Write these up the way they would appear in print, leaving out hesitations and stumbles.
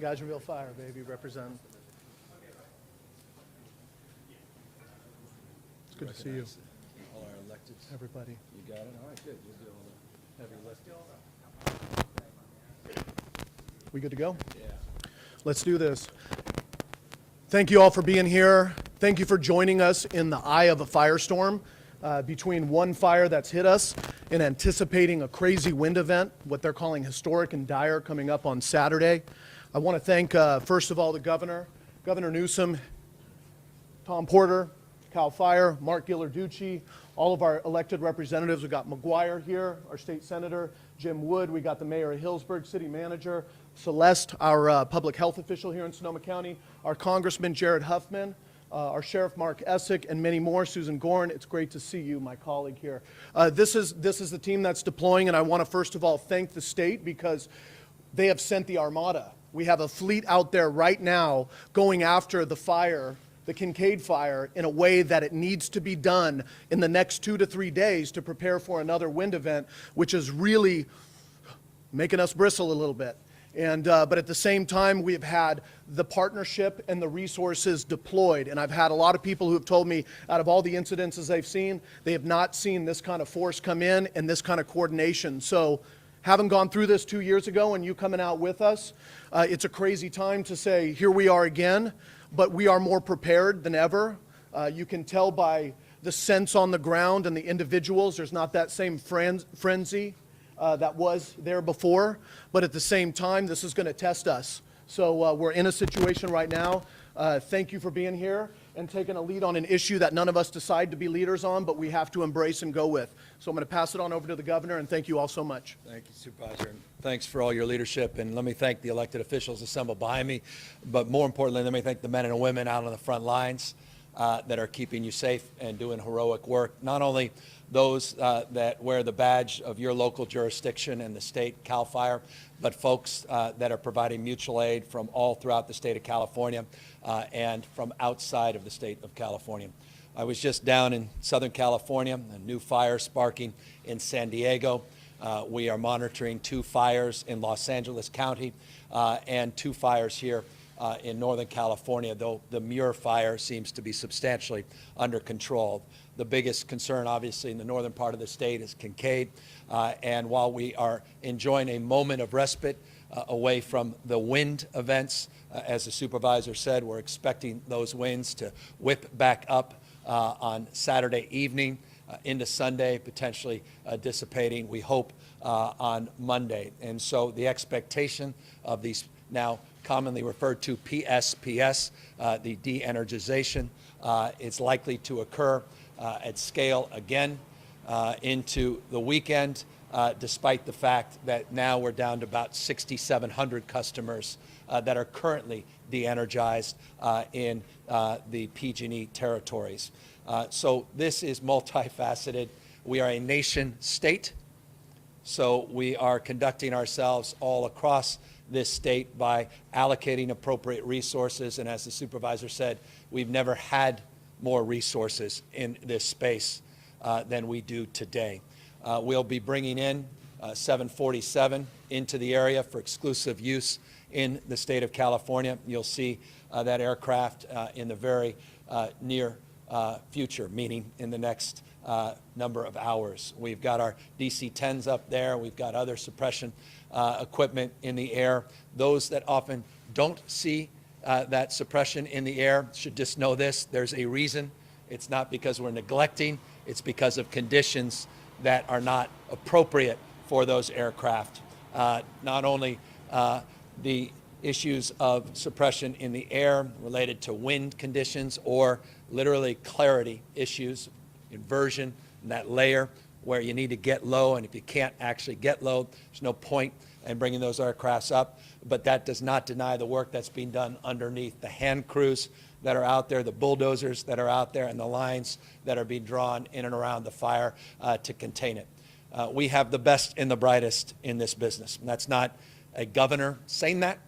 Gageville Fire, baby, represent. It's good to see you. All our electeds. Everybody. You got it? All right, good. You'll do all the heavy lifting. We good to go? Yeah. Let's do this. Thank you all for being here. Thank you for joining us in the eye of a firestorm between one fire that's hit us and anticipating a crazy wind event, what they're calling historic and dire, coming up on Saturday. I want to thank, first of all, the Governor Newsom, Tom Porter, Cal Fire, Mark Ghilarducci, all of our elected representatives. We've got McGuire here, our state senator, Jim Wood. We got the mayor of Hillsburg, city manager, Celeste, our public health official here in Sonoma County, our congressman, Jared Huffman, our sheriff, Mark Essick, and many more. Susan Gorn, it's great to see you, my colleague here. This is the team that's deploying, and I want to first of all thank the state because they have sent the Armada. We have a fleet out there right now going after the fire, the Kincade Fire, in a way that it needs to be done in the next 2 to 3 days to prepare for another wind event, which is really making us bristle a little bit. But at the same time, we have had the partnership and the resources deployed. And I've had a lot of people who have told me out of all the incidences they've seen, they have not seen this kind of force come in and this kind of coordination. So having gone through this 2 years ago and you coming out with us, it's a crazy time to say, here we are again, but we are more prepared than ever. You can tell by the sense on the ground and the individuals, there's not that same frenzy that was there before, but at the same time, this is going to test us. So we're in a situation right now. Thank you for being here and taking a lead on an issue that none of us decide to be leaders on, but we have to embrace and go with. So I'm going to pass it on over to the governor, and thank you all so much. Thank you, Supervisor. And thanks for all your leadership. And let me thank the elected officials assembled behind me. But more importantly, let me thank the men and women out on the front lines that are keeping you safe and doing heroic work. Not only those that wear the badge of your local jurisdiction and the state, Cal Fire, but folks that are providing mutual aid from all throughout the state of California and from outside of the state of California. I was just down in Southern California, a new fire sparking in San Diego. We are monitoring 2 fires in Los Angeles County and 2 fires here in Northern California, though the Muir fire seems to be substantially under control. The biggest concern, obviously, in the northern part of the state is Kincade. And while we are enjoying a moment of respite away from the wind events, as the supervisor said, we're expecting those winds to whip back up on Saturday evening into Sunday, potentially dissipating, we hope, on Monday. And so the expectation of these now commonly referred to PSPS, the de-energization, is likely to occur at scale again into the weekend, despite the fact that now we're down to about 6,700 customers that are currently de-energized in the PG&E territories. So this is multifaceted. We are a nation state, so we are conducting ourselves all across this state by allocating appropriate resources, and as the supervisor said, we've never had more resources in this space than we do today. We'll be bringing in 747 into the area for exclusive use in the state of California. You'll see that aircraft in the very near future, meaning in the next number of hours. We've got our DC-10s up there. We've got other suppression equipment in the air. Those that often don't see that suppression in the air should just know this. There's a reason. It's not because we're neglecting. It's because of conditions that are not appropriate for those aircraft. Not only the issues of suppression in the air related to wind conditions or literally clarity issues, inversion in that layer where you need to get low, and if you can't actually get low, there's no point in bringing those aircrafts up. But that does not deny the work that's being done underneath, the hand crews that are out there, the bulldozers that are out there, and the lines that are being drawn in and around the fire to contain it. We have the best and the brightest in this business. And that's not a governor saying that.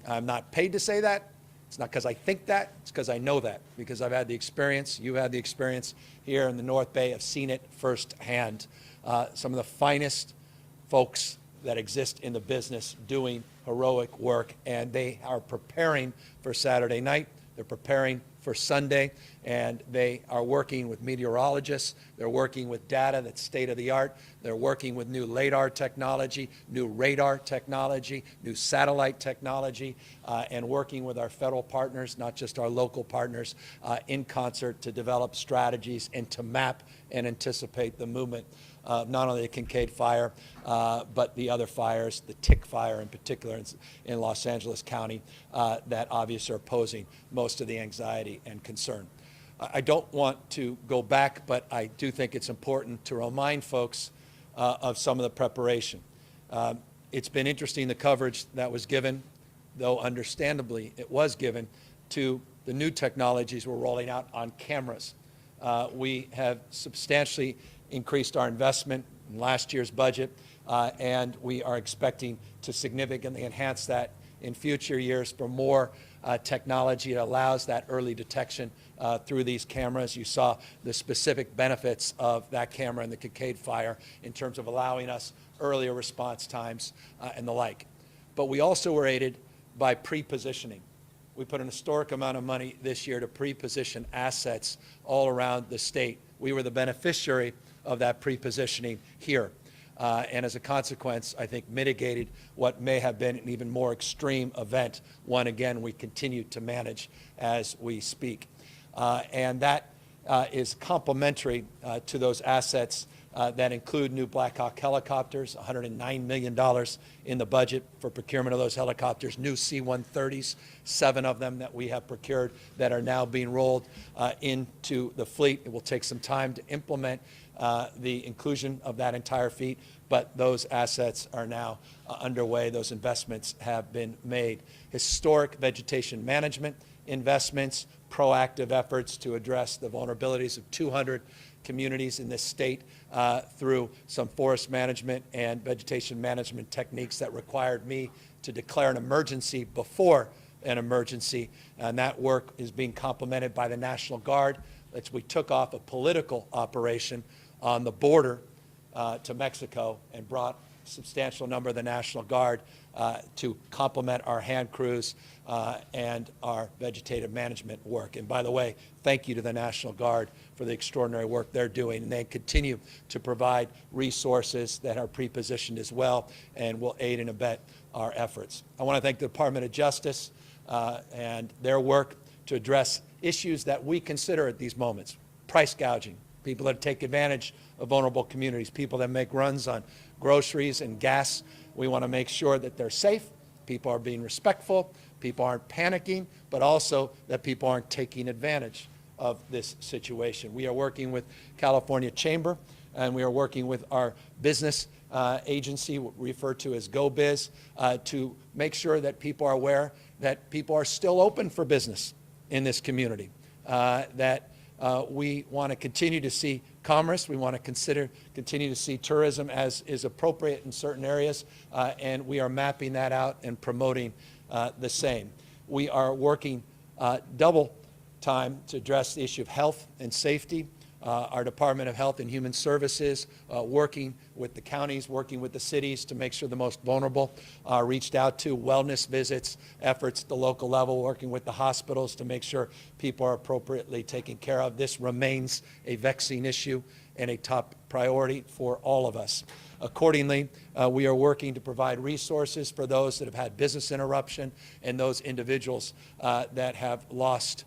I'm not paid to say that. It's not because I think that. It's because I know that, because I've had the experience. You've had the experience here in the North Bay. I've seen it firsthand. Some of the finest folks that exist in the business doing heroic work, and they are preparing for Saturday night. They're preparing for Sunday, and they are working with meteorologists. They're working with data that's state-of-the-art. They're working with new LiDAR technology, new radar technology, new satellite technology, and working with our federal partners, not just our local partners, in concert to develop strategies and to map and anticipate the movement of not only the Kincade Fire, but the other fires, the Tick Fire in particular in Los Angeles County, that obviously are posing most of the anxiety and concern. I don't want to go back, but I do think it's important to remind folks of some of the preparation. It's been interesting, the coverage that was given, though understandably it was given, to the new technologies we're rolling out on cameras. We have substantially increased our investment in last year's budget, and we are expecting to significantly enhance that in future years for more technology that allows that early detection through these cameras. You saw the specific benefits of that camera in the Kincade Fire in terms of allowing us earlier response times and the like. But we also were aided by pre-positioning. We put an historic amount of money this year to pre-position assets all around the state. We were the beneficiary of that pre-positioning here. And as a consequence, I think mitigated what may have been an even more extreme event, one, again, we continue to manage as we speak. And that is complementary to those assets that include new Black Hawk helicopters, $109 million in the budget for procurement of those helicopters, new C-130s, 7 of them that we have procured that are now being rolled into the fleet. It will take some time to implement the inclusion of that entire fleet, but those assets are now underway. Those investments have been made. Historic vegetation management investments, proactive efforts to address the vulnerabilities of 200 communities in this state through some forest management and vegetation management techniques that required me to declare an emergency before an emergency, and that work is being complemented by the National Guard. We took off a political operation on the border to Mexico and brought a substantial number of the National Guard to complement our hand crews and our vegetative management work. And by the way, thank you to the National Guard for the extraordinary work they're doing, and they continue to provide resources that are pre-positioned as well and will aid and abet our efforts. I want to thank the Department of Justice and their work to address issues that we consider at these moments. Price gouging, people that take advantage of vulnerable communities, people that make runs on groceries and gas. We want to make sure that they're safe, people are being respectful, people aren't panicking, but also that people aren't taking advantage of this situation. We are working with California Chamber, and we are working with our business agency, referred to as GoBiz, to make sure that people are aware that people are still open for business in this community, that we want to continue to see commerce. We want to continue to see tourism as is appropriate in certain areas, and we are mapping that out and promoting the same. We are working double time to address the issue of health and safety. Our Department of Health and Human Services, working with the counties, working with the cities to make sure the most vulnerable are reached out to, wellness visits, efforts at the local level, working with the hospitals to make sure people are appropriately taken care of. This remains a vexing issue and a top priority for all of us. Accordingly, we are working to provide resources for those that have had business interruption and those individuals that have lost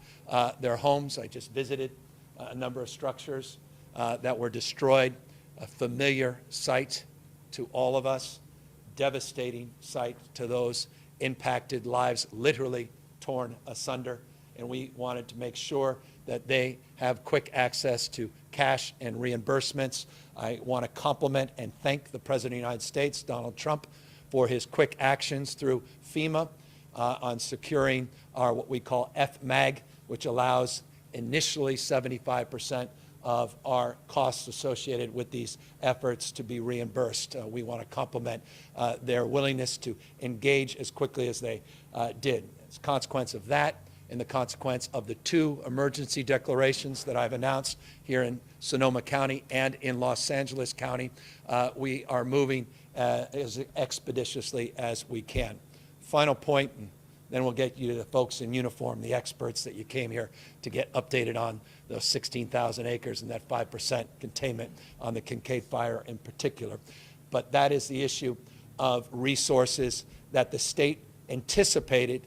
their homes. I just visited a number of structures that were destroyed, a familiar sight to all of us, devastating sight to those impacted, lives literally torn asunder. And we wanted to make sure that they have quick access to cash and reimbursements. I want to compliment and thank the President of the United States, Donald Trump, for his quick actions through FEMA on securing our what we call FMAG, which allows initially 75% of our costs associated with these efforts to be reimbursed. We want to compliment their willingness to engage as quickly as they did. As a consequence of that, and the consequence of the 2 emergency declarations that I've announced here in Sonoma County and in Los Angeles County, we are moving as expeditiously as we can. Final point, and then we'll get you to the folks in uniform, the experts that you came here to get updated on those 16,000 acres and that 5% containment on the Kincade Fire in particular. But that is the issue of resources that the state anticipated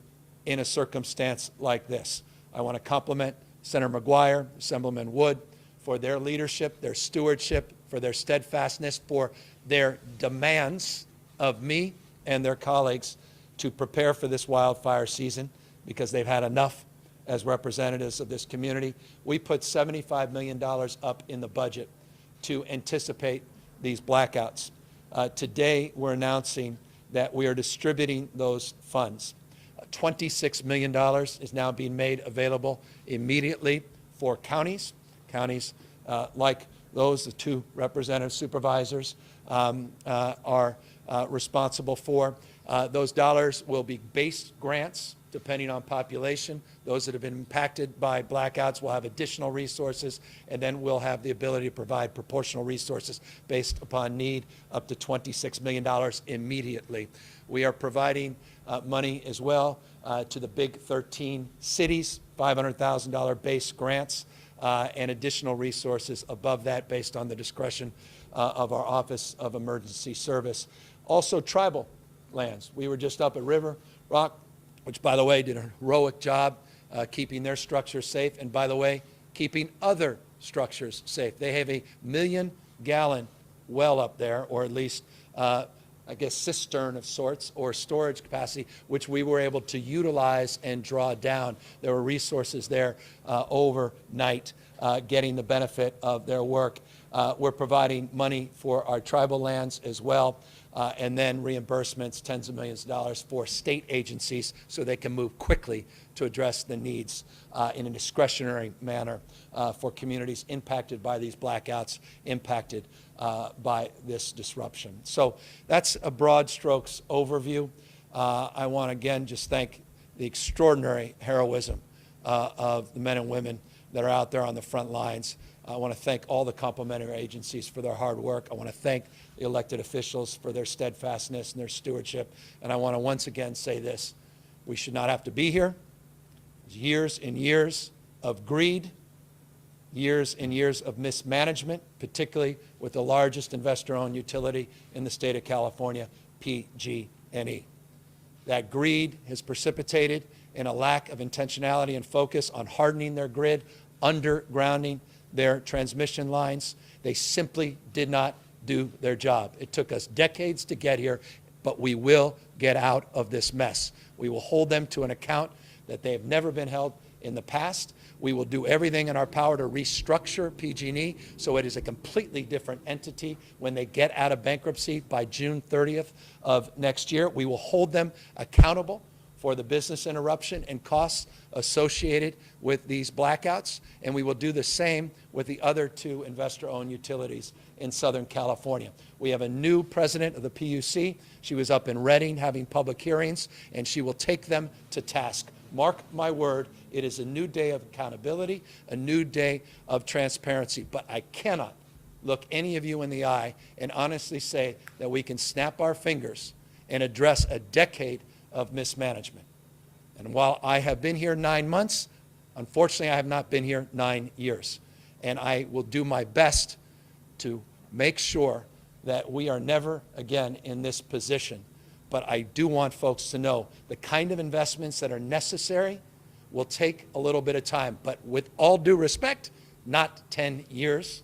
in a circumstance like this. I want to compliment Senator McGuire, Assemblyman Wood, for their leadership, their stewardship, for their steadfastness, for their demands of me and their colleagues to prepare for this wildfire season, because they've had enough as representatives of this community. We put $75 million up in the budget to anticipate these blackouts. Today, we're announcing that we are distributing those funds. $26 million is now being made available immediately for counties. Counties like those, the two representative supervisors are responsible for. Those dollars will be base grants depending on population. Those that have been impacted by blackouts will have additional resources, and then we'll have the ability to provide proportional resources based upon need, up to $26 million immediately. We are providing money as well to the big 13 cities, $500,000 base grants, and additional resources above that based on the discretion of our Office of Emergency Service. Also, tribal lands. We were just up at River Rock, which, by the way, did a heroic job keeping their structures safe, and, by the way, keeping other structures safe. They have a 1 million-gallon well up there, or at least, I guess, cistern of sorts, or storage capacity, which we were able to utilize and draw down. There were resources there overnight getting the benefit of their work. We're providing money for our tribal lands as well. And then reimbursements, tens of millions of dollars for state agencies so they can move quickly to address the needs in a discretionary manner for communities impacted by these blackouts, impacted by this disruption. So that's a broad strokes overview. I want to again just thank the extraordinary heroism of the men and women that are out there on the front lines. I want to thank all the complementary agencies for their hard work. I want to thank the elected officials for their steadfastness and their stewardship. And I want to once again say this: we should not have to be here. Years and years of greed, years and years of mismanagement, particularly with the largest investor-owned utility in the state of California, PG&E. That greed has precipitated in a lack of intentionality and focus on hardening their grid, undergrounding their transmission lines. They simply did not do their job. It took us decades to get here, but we will get out of this mess. We will hold them to an account that they have never been held in the past. We will do everything in our power to restructure PG&E so it is a completely different entity when they get out of bankruptcy by June 30th of next year. We will hold them accountable for the business interruption and costs associated with these blackouts, and we will do the same with the other two investor-owned utilities in Southern California. We have a new president of the PUC. She was up in Redding having public hearings, and she will take them to task. Mark my word, it is a new day of accountability, a new day of transparency. But I cannot look any of you in the eye and honestly say that we can snap our fingers and address a decade of mismanagement. And while I have been here 9 months, unfortunately I have not been here 9 years. And I will do my best to make sure that we are never again in this position. But I do want folks to know the kind of investments that are necessary will take a little bit of time. But with all due respect, not 10 years.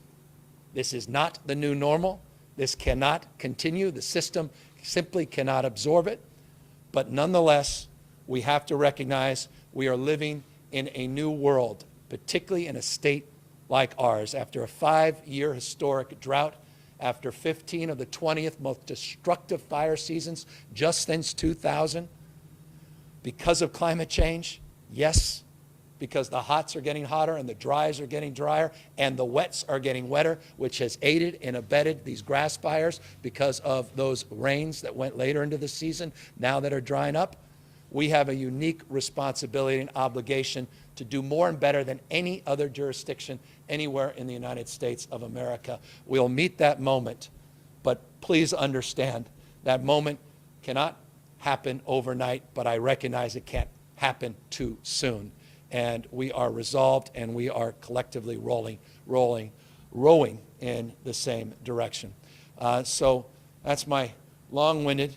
This is not the new normal. This cannot continue. The system simply cannot absorb it. But nonetheless, we have to recognize we are living in a new world, particularly in a state like ours. After a 5-year historic drought, after 15 of the 20th most destructive fire seasons just since 2000, because of climate change, yes, because the hots are getting hotter and the dries are getting drier and the wets are getting wetter, which has aided and abetted these grass fires because of those rains that went later into the season, now that are drying up. We have a unique responsibility and obligation to do more and better than any other jurisdiction anywhere in the United States of America. We'll meet that moment But please understand that moment cannot happen overnight, but I recognize it can't happen too soon. And we are resolved, and we are collectively rowing in the same direction. So that's my long-winded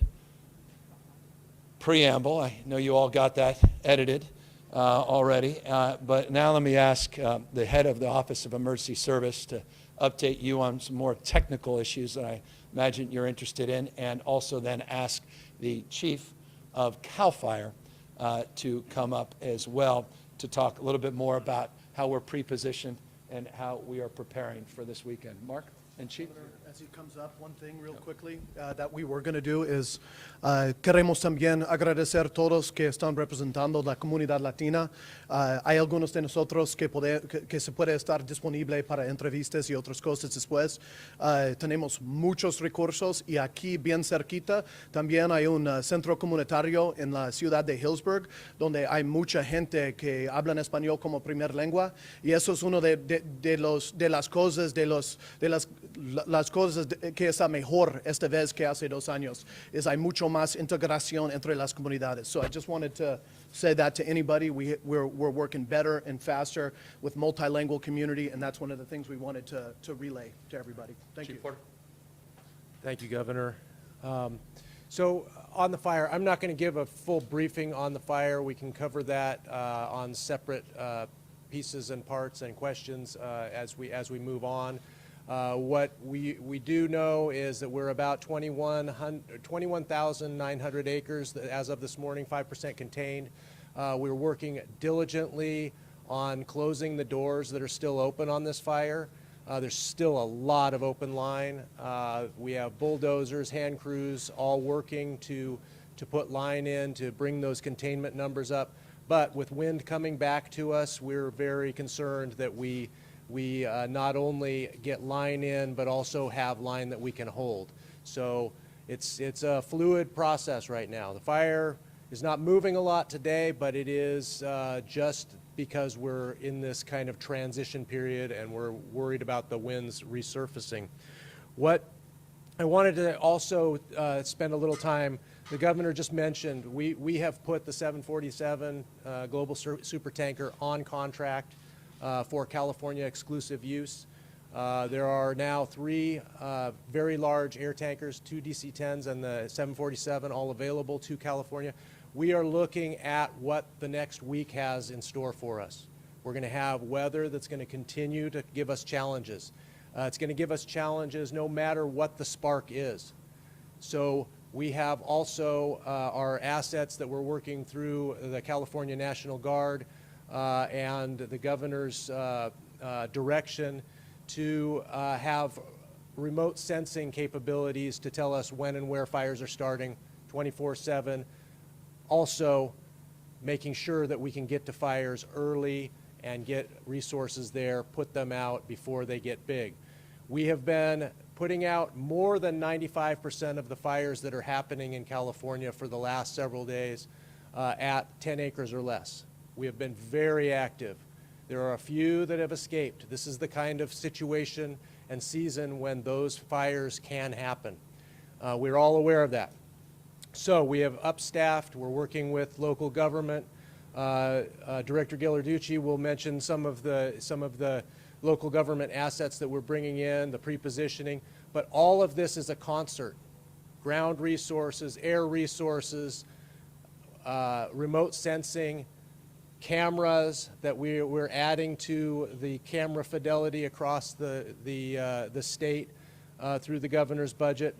preamble. I know you all got that edited already. But now let me ask the head of the Office of Emergency Service to update you on some more technical issues that I imagine you're interested in, and also then ask the chief of CAL FIRE to come up as well to talk a little bit more about how we're pre-positioned and how we are preparing for this weekend. Mark and Chief? As he comes up, one thing real quickly that we were going to do is queremos también agradecer a todos que están representando la comunidad latina. Hay algunos de nosotros que se puede estar disponible para entrevistas y otras cosas después. Tenemos muchos recursos y aquí bien cerquita también hay un centro comunitario en la ciudad de Hillsburg donde hay mucha gente que habla en español como primer lengua, y eso es uno de las cosas las cosas que está mejor esta vez que hace 2 años, is hay mucho más integración entre las comunidades. So I just wanted to say that to anybody. We're working better and faster with multilingual community, and that's one of the things we wanted to relay to everybody. Thank you. Chief Porter? Thank you, Governor. So on the fire, I'm not going to give a full briefing on the fire. We can cover that on separate pieces and parts and questions as we move on. What we do know is that we're about 21,900 acres as of this morning, 5% contained. We're working diligently on closing the doors that are still open on this fire. There's still a lot of open line. We have bulldozers, hand crews, all working to put line in to bring those containment numbers up. But with wind coming back to us, we're very concerned that we not only get line in, but also have line that we can hold. So it's a fluid process right now. The fire is not moving a lot today, but it is just because we're in this kind of transition period and we're worried about the winds resurfacing. What I wanted to also spend a little time, the governor just mentioned, we have put the 747 Global Supertanker on contract for California exclusive use. There are now 3 very large air tankers, 2 DC-10s and the 747, all available to California. We are looking at what the next week has in store for us. We're going to have weather that's going to continue to give us challenges. It's going to give us challenges no matter what the spark is. So we have also our assets that we're working through the California National Guard and the governor's direction to have remote sensing capabilities to tell us when and where fires are starting 24/7. Also making sure that we can get to fires early and get resources there, put them out before they get big. We have been putting out more than 95% of the fires that are happening in California for the last several days at 10 acres or less. We have been very active. There are a few that have escaped. This is the kind of situation and season when those fires can happen. We're all aware of that. So we have upstaffed. We're working with local government. Director Ghilarducci will mention some of the local government assets that we're bringing in, the pre-positioning. But all of this is a concert. Ground resources, air resources, remote sensing, cameras that we're adding to the camera fidelity across the state through the governor's budget.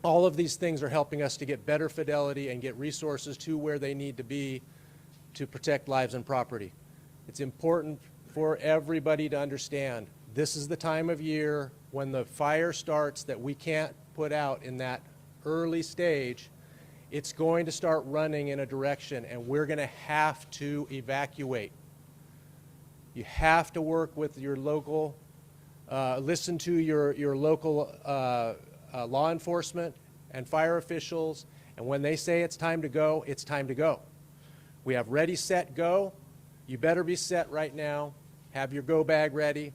All of these things are helping us to get better fidelity and get resources to where they need to be to protect lives and property. It's important for everybody to understand this is the time of year when the fire starts that we can't put out in that early stage. It's going to start running in a direction, and we're going to have to evacuate. You have to work with your local, listen to your local law enforcement and fire officials, and when they say it's time to go, it's time to go. We have ready, set, go. You better be set right now. Have your go bag ready.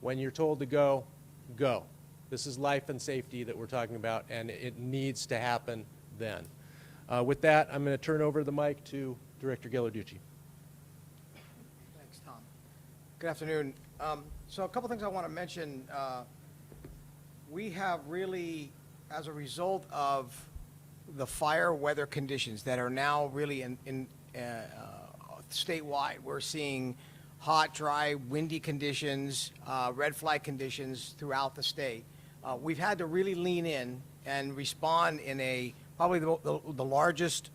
When you're told to go, go. This is life and safety that we're talking about, and it needs to happen then. With that, I'm going to turn over the mic to Director Ghilarducci. Thanks, Tom. Good afternoon. So a couple things I want to mention. We have really, as a result of the fire weather conditions that are now really statewide, we're seeing hot, dry, windy conditions, red flag conditions throughout the state. We've had to really lean in and respond in probably the largest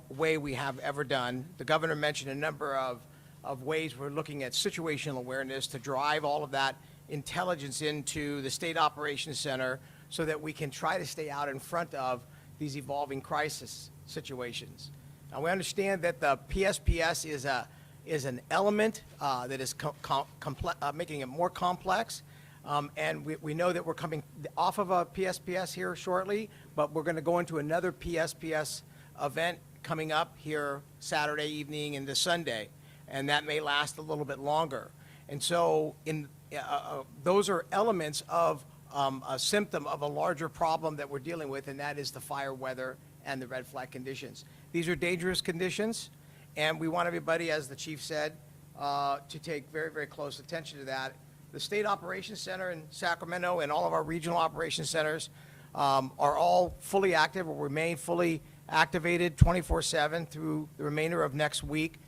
way we have ever done. The governor mentioned a number of ways we're looking at situational awareness to drive all of that intelligence into the State Operations Center so that we can try to stay out in front of these evolving crisis situations. Now, we understand that the PSPS is an element that is making it more complex, and we know that we're coming off of a PSPS here shortly, but we're going to go into another PSPS event coming up here Saturday evening into Sunday, and that may last a little bit longer. And so those are elements of a symptom of a larger problem that we're dealing with, and that is the fire weather and the red flag conditions. These are dangerous conditions, and we want everybody, as the chief said, to take very, very close attention to that. The State Operations Center in Sacramento and all of our regional operations centers are all fully active or remain fully activated 24/7 through the remainder of next week.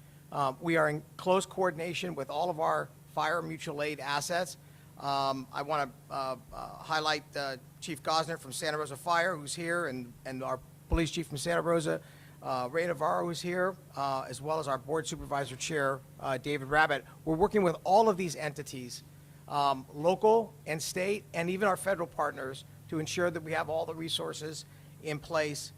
We are in close coordination with all of our fire mutual aid assets. I want to highlight Chief Gosner from Santa Rosa Fire, who's here, and our police chief from Santa Rosa, Ray Navarro, who's here, as well as our board supervisor chair, David Rabbit. We're working with all of these entities, local and state, and even our federal partners, to ensure that we have all the resources in place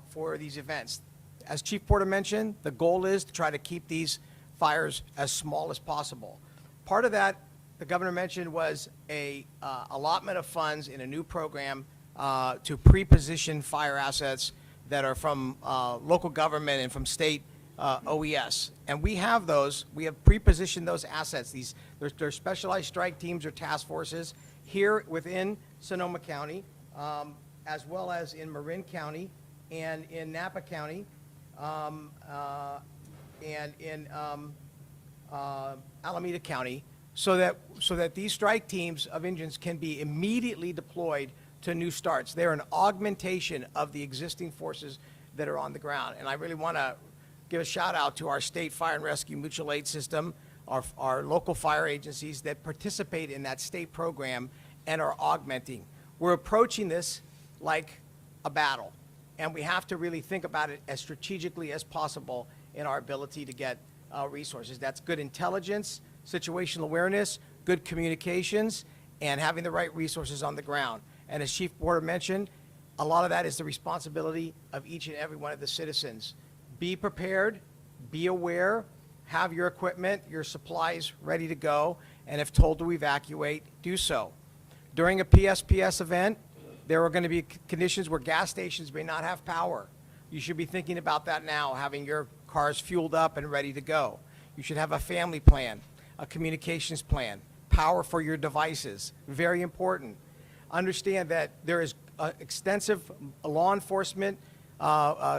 for these events. As Chief Porter mentioned, the goal is to try to keep these fires as small as possible. Part of that, the governor mentioned, was a allotment of funds in a new program to pre-position fire assets that are from local government and from state OES. And we have those. We have pre-positioned those assets. They're specialized strike teams or task forces here within Sonoma County, as well as in Marin County and in Napa County, and in Alameda County, so that these strike teams of engines can be immediately deployed to new starts. They're an augmentation of the existing forces that are on the ground. And I really want to give a shout out to our state fire and rescue mutual aid system, our local fire agencies that participate in that state program and are augmenting. We're approaching this like a battle, and we have to really think about it as strategically as possible in our ability to get resources. That's good intelligence, situational awareness, good communications, and having the right resources on the ground. And as Chief Porter mentioned, a lot of that is the responsibility of each and every one of the citizens. Be prepared, be aware, have your equipment, your supplies ready to go, and if told to evacuate, do so. During a PSPS event, there are going to be conditions where gas stations may not have power. You should be thinking about that now, having your cars fueled up and ready to go. You should have a family plan, a communications plan, power for your devices, very important. Understand that there is extensive law enforcement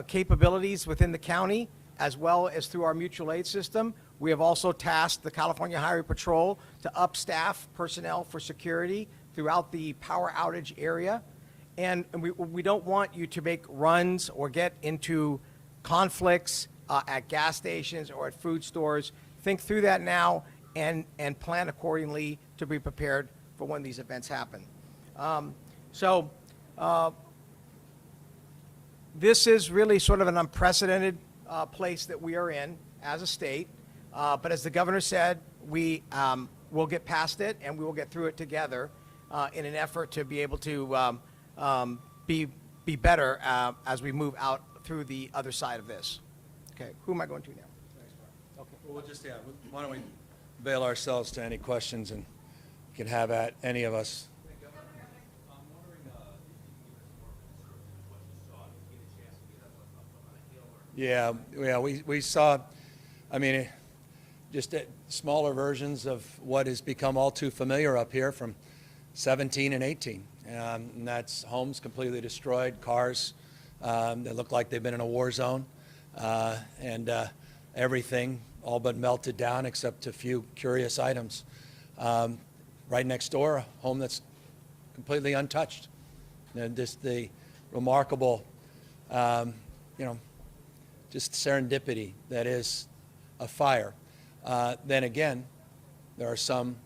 capabilities within the county, as well as through our mutual aid system. We have also tasked the California Highway Patrol to upstaff personnel for security throughout the power outage area. And we don't want you to make runs or get into conflicts at gas stations or at food stores. Think through that now and plan accordingly to be prepared for when these events happen. This is really sort of an unprecedented place that we are in as a state. But as the governor said, we will get past it and we will get through it together in an effort to be able to be better as we move out through the other side of this. Okay, who am I going to now? Okay. Well, why don't we avail ourselves to any questions, and you can have at any of us. Yeah, we saw, I mean, just smaller versions of what has become all too familiar up here, from 17 and 18. And that's homes completely destroyed, cars that look like they've been in a war zone, and everything all but melted down except a few curious items. Right next door, a home that's completely untouched. And just the remarkable, just serendipity that is a fire. Then again, there are some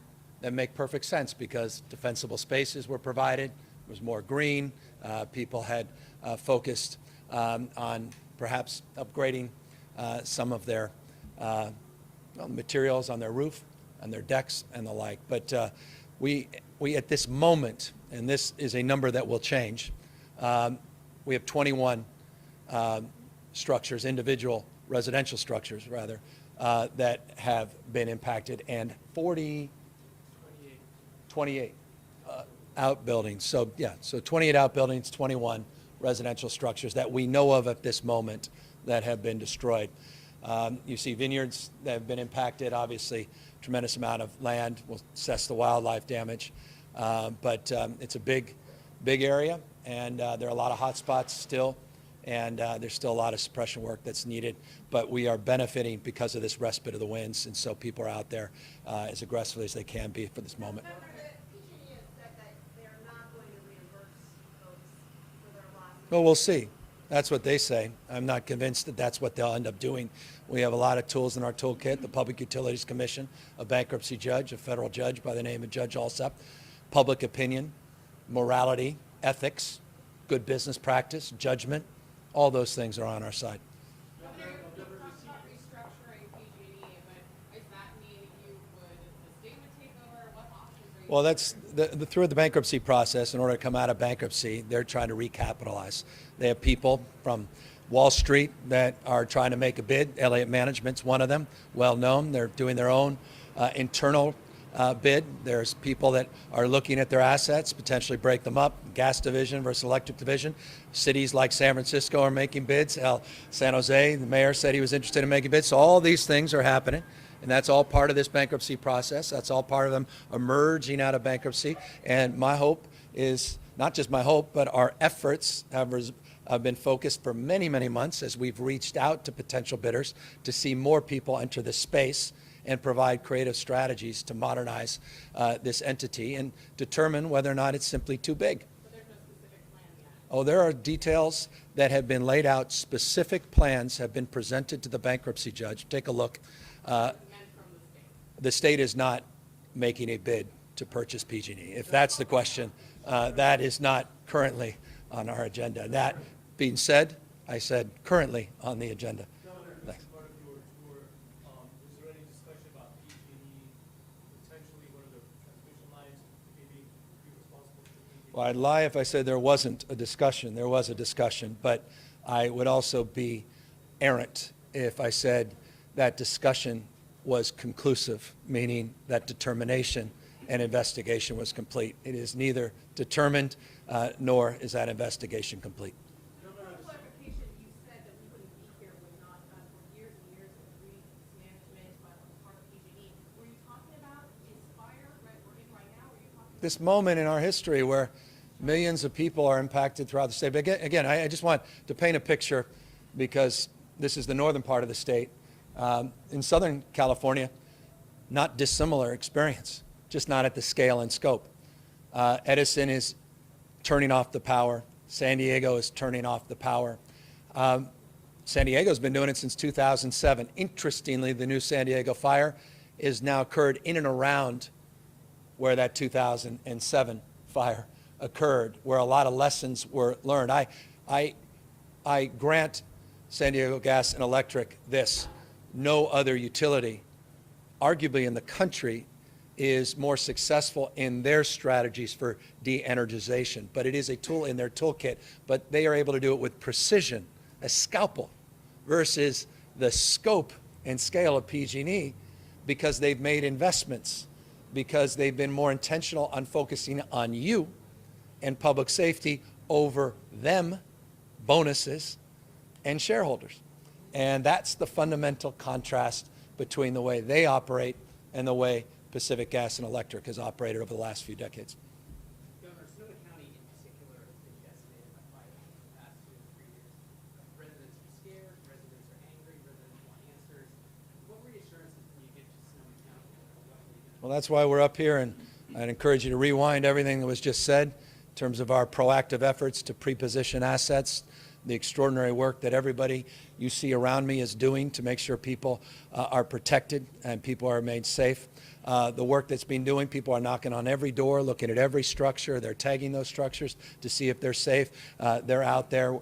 that make perfect sense because defensible spaces were provided, there was more green, people had focused on perhaps upgrading some of their materials on their roof, on their decks and the like. But we at this moment, and this is a number that will change, we have 21 structures, individual residential structures rather, that have been impacted, and 28 outbuildings. So yeah, so 28 outbuildings, 21 residential structures that we know of at this moment that have been destroyed. You see vineyards that have been impacted, obviously tremendous amount of land will assess the wildlife damage, but it's a big area, and there are a lot of hot spots still, and there's still a lot of suppression work that's needed, but we are benefiting because of this respite of the winds, and so people are out there as aggressively as they can be for this moment. PG&E has said that they're not going to reimburse folks for their losses. Well, we'll see. That's what they say. I'm not convinced that that's what they'll end up doing. We have a lot of tools in our toolkit: the Public Utilities Commission, a bankruptcy judge, a federal judge by the name of Judge Alsop, public opinion, morality, ethics, good business practice, judgment. All those things are on our side. Governor, you talked about restructuring PG&E, but does that mean the state would take over? What options are you? Well, that's through the bankruptcy process. In order to come out of bankruptcy, they're trying to recapitalize. They have people from Wall Street that are trying to make a bid. Elliott Management's one of them, well known. They're doing their own internal bid. There's people that are looking at their assets, potentially break them up, gas division versus electric division. Cities like San Francisco are making bids. San Jose, the mayor said he was interested in making bids. So all these things are happening, and that's all part of this bankruptcy process. That's all part of them emerging out of bankruptcy. And my hope is, not just my hope, but our efforts have been focused for many, many months as we've reached out to potential bidders to see more people enter this space and provide creative strategies to modernize this entity and determine whether or not it's simply too big. But there's no specific plan yet. Oh, there are details that have been laid out. Specific plans have been presented to the bankruptcy judge. Take a look. Meant from the state. The state is not making a bid to purchase PG&E. If that's the question, that is not currently on our agenda. That being said, I said currently on the agenda. Governor, Thanks. as part of your tour, was there any discussion about PG&E, potentially one of the transmission lines maybe be responsible for PG&E? Well, I'd lie if I said there wasn't a discussion. There was a discussion, but I would also be errant if I said that discussion was conclusive, meaning that determination and investigation was complete. It is neither determined nor is that investigation complete. For clarification, you said that we wouldn't be here with not, for years and years of management on the part of PG&E. Were you talking about this fire that we're in right now? Were you talking This moment in our history where millions of people are impacted throughout the state. But again, I just want to paint a picture because this is the northern part of the state. In Southern California, not dissimilar experience, just not at the scale and scope. Edison is turning off the power. San Diego is turning off the power. San Diego's been doing it since 2007. Interestingly, the new San Diego fire is now occurred in and around where that 2007 fire occurred, where a lot of lessons were learned. I grant San Diego Gas and Electric this. No other utility, arguably in the country, is more successful in their strategies for de-energization. But it is a tool in their toolkit, but they are able to do it with precision, a scalpel, versus the scope and scale of PG&E because they've made investments, because they've been more intentional on focusing on you and public safety over them, bonuses, and shareholders. And that's the fundamental contrast between the way they operate and the way Pacific Gas and Electric has operated over the last few decades. Well, that's why we're up here, and I'd encourage you to rewind everything that was just said in terms of our proactive efforts to pre-position assets, the extraordinary work that everybody you see around me is doing to make sure people are protected and people are made safe. The work that's been doing, people are knocking on every door, looking at every structure. They're tagging those structures to see if they're safe. They're out there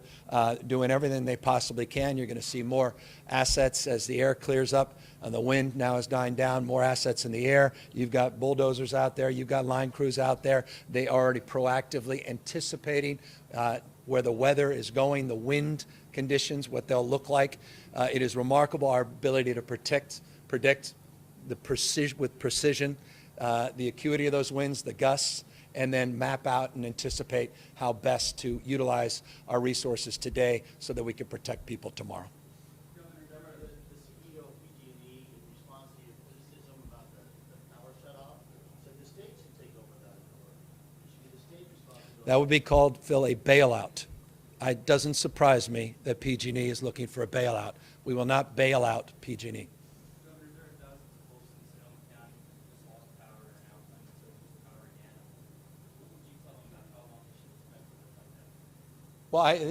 doing everything they possibly can. You're going to see more assets as the air clears up. The wind now is dying down, more assets in the air. You've got bulldozers out there. You've got line crews out there. They are already proactively anticipating where the weather is going, the wind conditions, what they'll look like. It is remarkable, our ability to predict with precision the acuity of those winds, the gusts, and then map out and anticipate how best to utilize our resources today so that we can protect people tomorrow. Governor Demer, the CEO of PG&E, in response to your criticism about the power shutoff, said the state should take over that authority. It should be the state responsibility. That would be called, Phil, a bailout. It doesn't surprise me that PG&E is looking for a bailout. We will not bail out PG&E. Governor, there are thousands of folks in Sonoma County who just lost power and now plan to lose power again. What would you tell them about how long they should expect to live like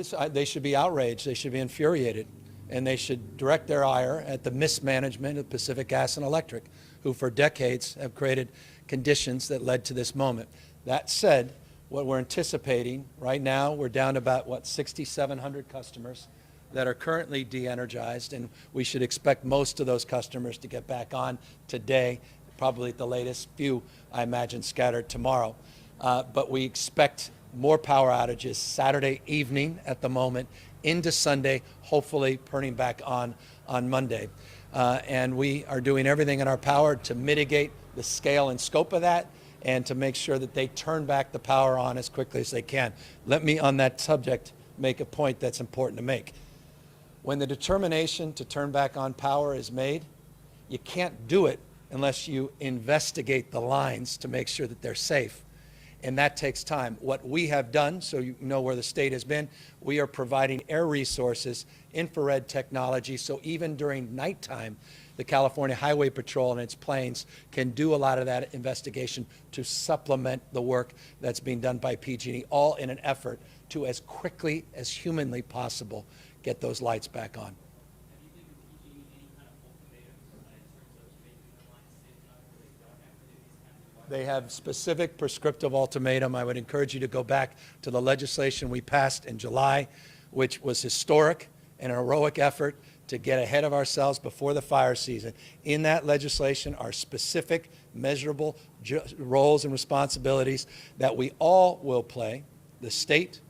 that? Well, they should be outraged. They should be infuriated. And they should direct their ire at the mismanagement of Pacific Gas and Electric, who for decades have created conditions that led to this moment. That said, what we're anticipating right now, we're down to about, 6,700 customers that are currently de-energized, and we should expect most of those customers to get back on today, probably at the latest, few, I imagine, scattered tomorrow. But we expect more power outages Saturday evening at the moment into Sunday, hopefully turning back on Monday. And we are doing everything in our power to mitigate the scale and scope of that and to make sure that they turn back the power on as quickly as they can. Let me, on that subject, make a point that's important to make. When the determination to turn back on power is made, you can't do it unless you investigate the lines to make sure that they're safe. And that takes time. What we have done, so you know where the state has been, we are providing air resources, infrared technology, so even during nighttime, the California Highway Patrol and its planes can do a lot of that investigation to supplement the work that's being done by PG&E, all in an effort to, as quickly as humanly possible, get those lights back on. Have you given PG&E any kind of ultimatum in terms of making the lines safe enough where they don't have to do these kinds of They have specific prescriptive ultimatum. I would encourage you to go back to the legislation we passed in July, which was historic and a heroic effort to get ahead of ourselves before the fire season. In that legislation are specific, measurable roles and responsibilities that we all will play, the state,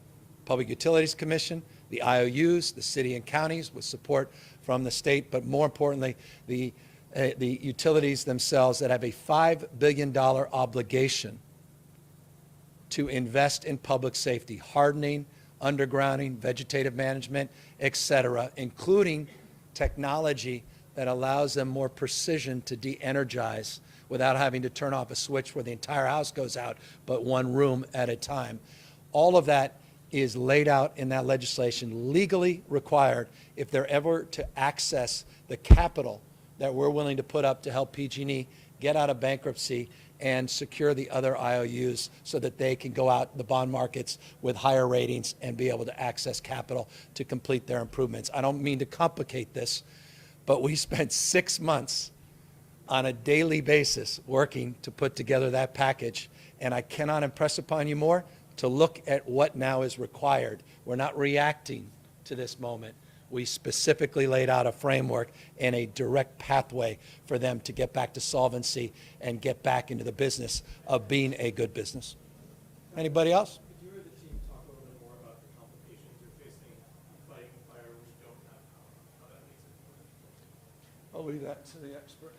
Public Utilities Commission, the IOUs, the city and counties with support from the state, but more importantly, the utilities themselves that have a $5 billion obligation to invest in public safety, hardening, undergrounding, vegetative management, et cetera, including technology that allows them more precision to de-energize without having to turn off a switch where the entire house goes out, but one room at a time. All of that is laid out in that legislation, legally required if they're ever to access the capital that we're willing to put up to help PG&E get out of bankruptcy and secure the other IOUs so that they can go out the bond markets with higher ratings and be able to access capital to complete their improvements. I don't mean to complicate this, but we spent 6 months on a daily basis working to put together that package, and I cannot impress upon you more to look at what now is required. We're not reacting to this moment. We specifically laid out a framework and a direct pathway for them to get back to solvency and get back into the business of being a good business. Anybody else? Could you or the team talk a little bit more about the complications you're facing fighting the fire when you don't have power, how that makes it work? I'll leave that to the expert.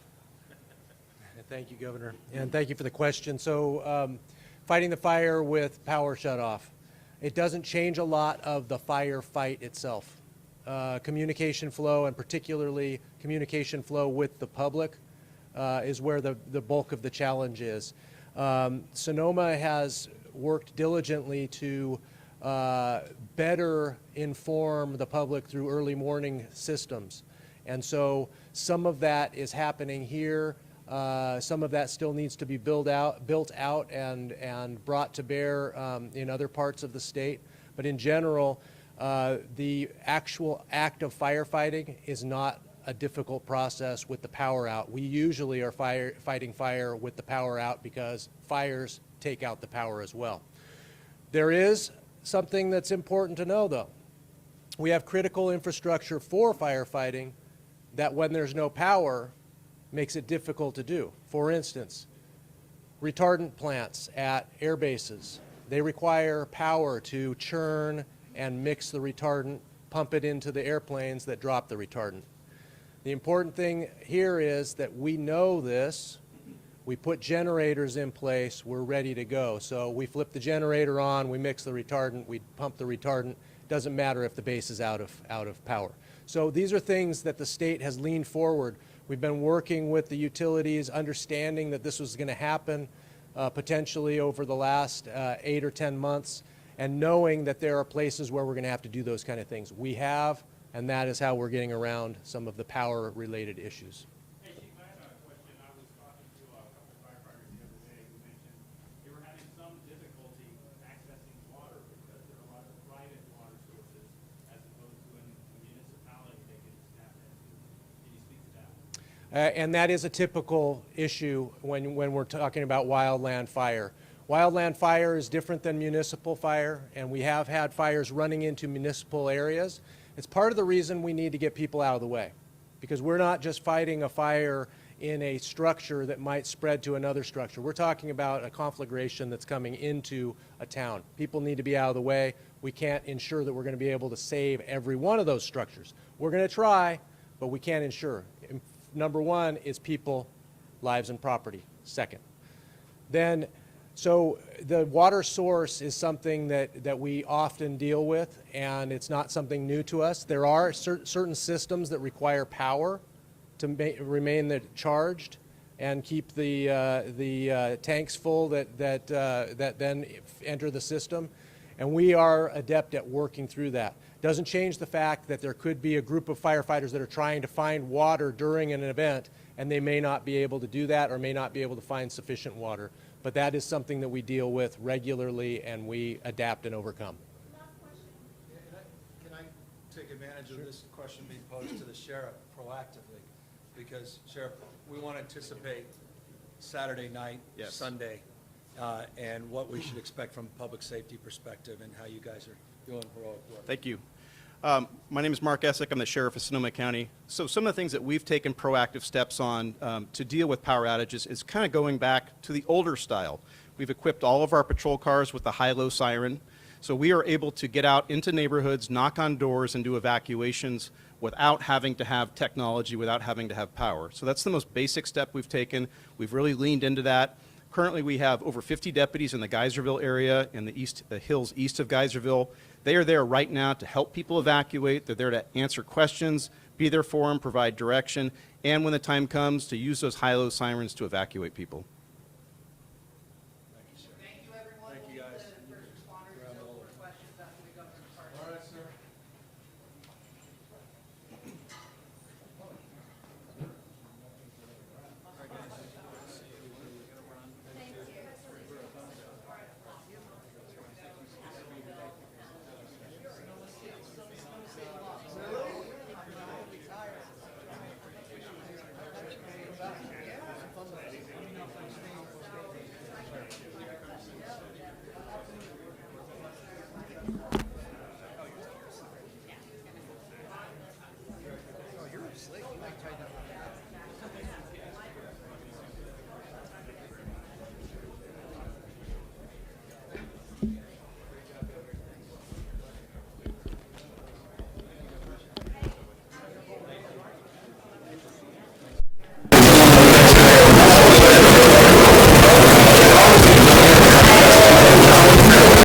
Thank you, Governor, and thank you for the question. So, fighting the fire with power shutoff, it doesn't change a lot of the firefight itself. Communication flow, and particularly communication flow with the public, is where the bulk of the challenge is. Sonoma has worked diligently to better inform the public through early morning systems. And so some of that is happening here Some of that still needs to be built out and brought to bear in other parts of the state. But in general, the actual act of firefighting is not a difficult process with the power out. We usually are fighting fire with the power out because fires take out the power as well. There is something that's important to know, though. We have critical infrastructure for firefighting that when there's no power makes it difficult to do. For instance, retardant plants at air bases. They require power to churn and mix the retardant, pump it into the airplanes that drop the retardant. The important thing here is that we know this. We put generators in place, we're ready to go. So we flip the generator on, we mix the retardant, we pump the retardant. Doesn't matter if the base is out of power. So these are things that the state has leaned forward. We've been working with the utilities, understanding that this was going to happen potentially over the last 8 or 10 months, and knowing that there are places where we're going to have to do those kind of things. We have, and that is how we're getting around some of the power-related issues. Hey, Chief, I had a question. I was talking to a couple firefighters the other day who mentioned they were having some difficulty accessing water because there are a lot of private water sources as opposed to in a municipality they can tap into. Can you speak to that? And that is a typical issue when we're talking about wildland fire. Wildland fire is different than municipal fire, and we have had fires running into municipal areas. It's part of the reason we need to get people out of the way, because we're not just fighting a fire in a structure that might spread to another structure. We're talking about a conflagration that's coming into a town. People need to be out of the way. We can't ensure that we're going to be able to save every one of those structures. We're going to try, but we can't ensure. Number one is people, lives, and property. Second. Then, so the water source is something that we often deal with, and it's not something new to us. There are certain systems that require power to remain charged and keep the tanks full that then enter the system. And we are adept at working through that. Doesn't change the fact that there could be a group of firefighters that are trying to find water during an event, and they may not be able to do that or may not be able to find sufficient water. But that is something that we deal with regularly, and we adapt and overcome. Last question. Can I take advantage of this question being posed to the sheriff proactively? Because, Sheriff, we want to anticipate Saturday night, Yes. Sunday, and what we should expect from a public safety perspective and how you guys are doing heroic work. Thank you. My name is Mark Essick. I'm the Sheriff of Sonoma County. So some of the things that we've taken proactive steps on to deal with power outages is kind of going back to the older style. We've equipped all of our patrol cars with the high-low siren. So we are able to get out into neighborhoods, knock on doors, and do evacuations without having to have technology, without having to have power. So that's the most basic step we've taken. We've really leaned into that. Currently, we have over 50 deputies in the Geyserville area and the hills east of Geyserville. They are there right now to help people evacuate. They're there to answer questions, be there for them, provide direction, and when the time comes, to use those high-low sirens to evacuate people.